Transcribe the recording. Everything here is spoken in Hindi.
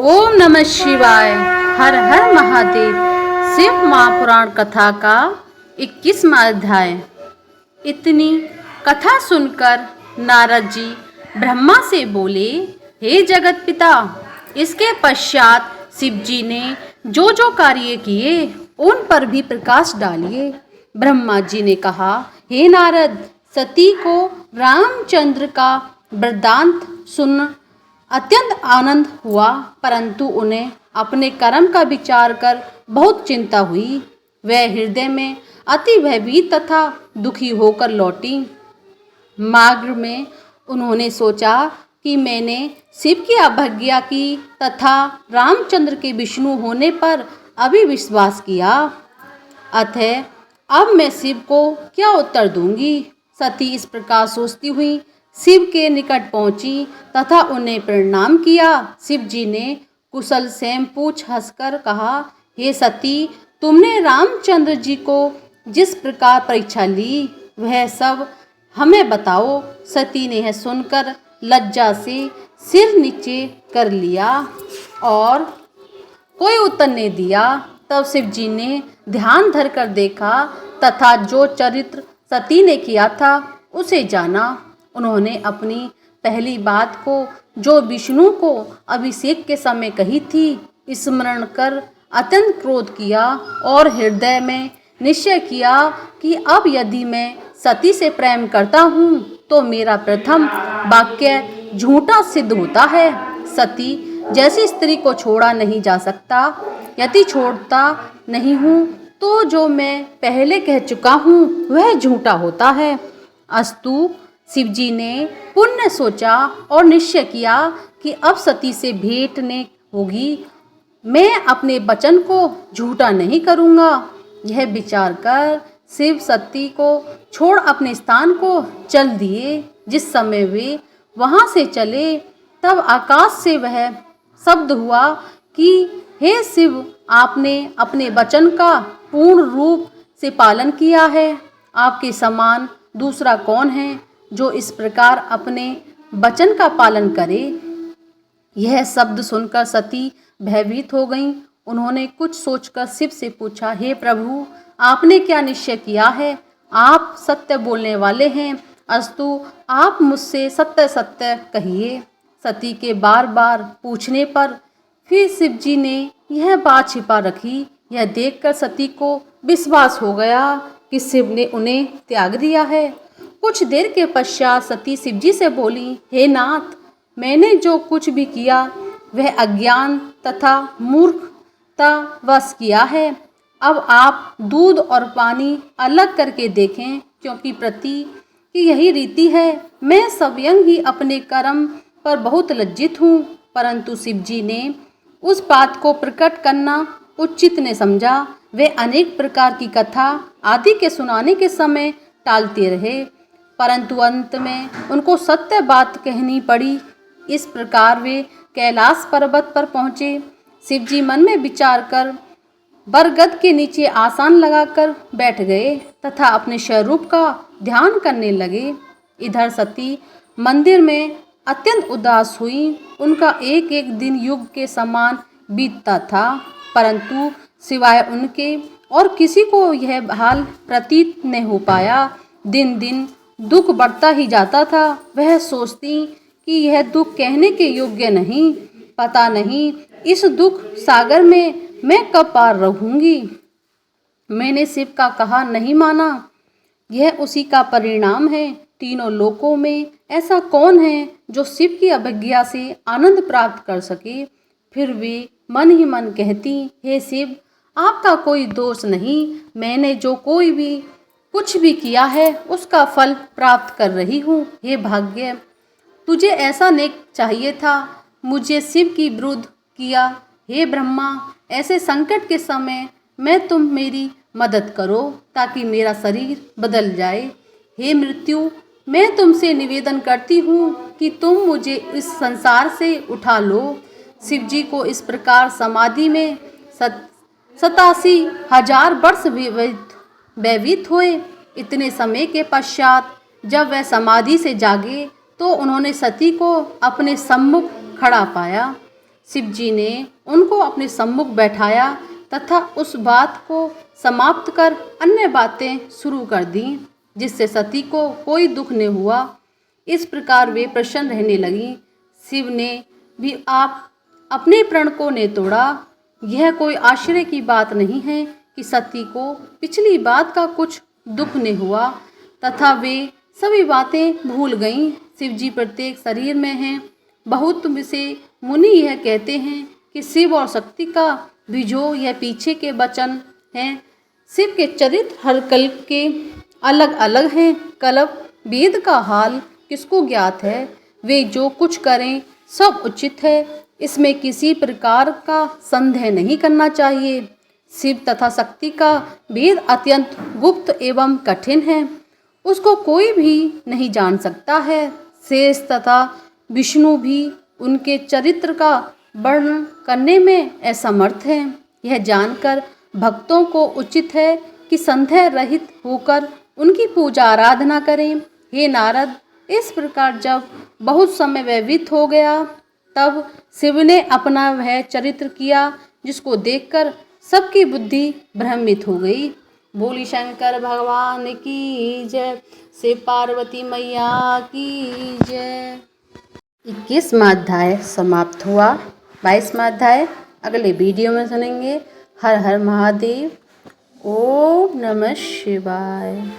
ओम नमः शिवाय। हर हर महादेव। शिव महापुराण कथा का 21वां अध्याय। इतनी कथा सुनकर नारद जी ब्रह्मा से बोले, हे जगत पिता। इसके पश्चात शिव जी ने जो जो कार्य किए उन पर भी प्रकाश डालिए। ब्रह्मा जी ने कहा, हे नारद, सती को रामचंद्र का वृत्तांत सुन अत्यंत आनंद हुआ, परंतु उन्हें अपने कर्म का विचार कर बहुत चिंता हुई। वह हृदय में अति भयभीत तथा दुखी होकर लौटी। मार्ग में उन्होंने सोचा कि मैंने शिव की अवज्ञा की तथा रामचंद्र के विष्णु होने पर अभी विश्वास किया, अतः अब मैं शिव को क्या उत्तर दूंगी। सती इस प्रकार सोचती हुई शिव के निकट पहुंची तथा उन्हें प्रणाम किया। शिव जी ने कुशल सेम पूछ हंसकर कहा, हे सती, तुमने रामचंद्र जी को जिस प्रकार परीक्षा ली वह सब हमें बताओ। सती ने यह सुनकर लज्जा से सिर नीचे कर लिया और कोई उत्तर नहीं दिया। तब शिव जी ने ध्यान धरकर देखा तथा जो चरित्र सती ने किया था उसे जाना। उन्होंने अपनी पहली बात को जो विष्णु को अभिषेक के समय कही थी स्मरण कर अत्यंत क्रोध किया और हृदय में निश्चय किया कि अब यदि मैं सती से प्रेम करता हूँ तो मेरा प्रथम वाक्य झूठा सिद्ध होता है। सती जैसी स्त्री को छोड़ा नहीं जा सकता। यदि छोड़ता नहीं हूँ तो जो मैं पहले कह चुका हूँ वह झूठा होता है। अस्तु, शिव जी ने पुण्य सोचा और निश्चय किया कि अब सती से भेंट ने होगी। मैं अपने वचन को झूठा नहीं करूँगा। यह विचार कर शिव सती को छोड़ अपने स्थान को चल दिए। जिस समय वे वहाँ से चले तब आकाश से वह शब्द हुआ कि हे शिव, आपने अपने वचन का पूर्ण रूप से पालन किया है। आपके समान दूसरा कौन है जो इस प्रकार अपने वचन का पालन करे। यह शब्द सुनकर सती भयभीत हो गईं। उन्होंने कुछ सोचकर शिव से पूछा, हे प्रभु, आपने क्या निश्चय किया है? आप सत्य बोलने वाले हैं, अस्तु आप मुझसे सत्य सत्य कहिए। सती के बार बार पूछने पर फिर शिव जी ने यह बात छिपा रखी। यह देखकर सती को विश्वास हो गया कि शिव ने उन्हें त्याग दिया है। कुछ देर के पश्चात सती शिव जी से बोली, हे नाथ, मैंने जो कुछ भी किया वह अज्ञान तथा मूर्खता वश किया है। अब आप दूध और पानी अलग करके देखें, क्योंकि प्रति की यही रीति है। मैं स्वयं ही अपने कर्म पर बहुत लज्जित हूँ, परंतु शिव जी ने उस बात को प्रकट करना उचित ने समझा। वे अनेक प्रकार की कथा आदि के सुनाने के समय टालते रहे, परंतु अंत में उनको सत्य बात कहनी पड़ी। इस प्रकार वे कैलाश पर्वत पर पहुँचे। शिव जी मन में विचार कर बरगद के नीचे आसन लगाकर बैठ गए तथा अपने स्वरूप का ध्यान करने लगे। इधर सती मंदिर में अत्यंत उदास हुई। उनका एक एक दिन युग के समान बीतता था, परंतु सिवाय उनके और किसी को यह हाल प्रतीत न हो पाया। दिन दिन दुख बढ़ता ही जाता था। वह सोचती कि यह दुख कहने के योग्य नहीं। पता नहीं इस दुख सागर में मैं कब पार रहूंगी। मैंने शिव का कहा नहीं माना, यह उसी का परिणाम है। तीनों लोकों में ऐसा कौन है जो शिव की अवज्ञा से आनंद प्राप्त कर सके। फिर वे मन ही मन कहती, हे शिव, आपका कोई दोष नहीं। मैंने जो कोई भी कुछ भी किया है उसका फल प्राप्त कर रही हूँ। हे भाग्य, तुझे ऐसा नेक चाहिए था, मुझे शिव की विरुद्ध किया। हे ब्रह्मा, ऐसे संकट के समय मैं तुम मेरी मदद करो ताकि मेरा शरीर बदल जाए। हे मृत्यु, मैं तुमसे निवेदन करती हूँ कि तुम मुझे इस संसार से उठा लो। शिव जी को इस प्रकार समाधि में 87,000 वर्ष व्यतीत हुए। इतने समय के पश्चात जब वह समाधि से जागे तो उन्होंने सती को अपने सम्मुख खड़ा पाया। शिव जी ने उनको अपने सम्मुख बैठाया तथा उस बात को समाप्त कर अन्य बातें शुरू कर दी, जिससे सती को कोई दुख न हुआ। इस प्रकार वे प्रसन्न रहने लगी। शिव ने भी आप अपने प्रण को ने तोड़ा। यह कोई आश्चर्य की बात नहीं है कि सती को पिछली बात का कुछ दुख न हुआ तथा वे सभी बातें भूल गईं। शिव जी प्रत्येक शरीर में हैं। बहुत से मुनि यह कहते हैं कि शिव और शक्ति का बीजो यह पीछे के वचन हैं। शिव के चरित्र हर कल्प के अलग अलग हैं। कल्प वेद का हाल किसको ज्ञात है। वे जो कुछ करें सब उचित है, इसमें किसी प्रकार का संदेह नहीं करना चाहिए। शिव तथा शक्ति का भेद अत्यंत गुप्त एवं कठिन है, उसको कोई भी नहीं जान सकता है। शेष तथा विष्णु भी उनके चरित्र का वर्णन करने में असमर्थ हैं। यह जानकर भक्तों को उचित है कि संदेह रहित होकर उनकी पूजा आराधना करें। हे नारद, इस प्रकार जब बहुत समय व्यतीत हो गया तब शिव ने अपना वह चरित्र किया जिसको देखकर सबकी बुद्धि भ्रमित हो गई। बोली शंकर भगवान की जय, शिव पार्वती मैया की जय। 21वां अध्याय समाप्त हुआ। 22वां अध्याय अगले वीडियो में सुनेंगे। हर हर महादेव। ओम नमः शिवाय।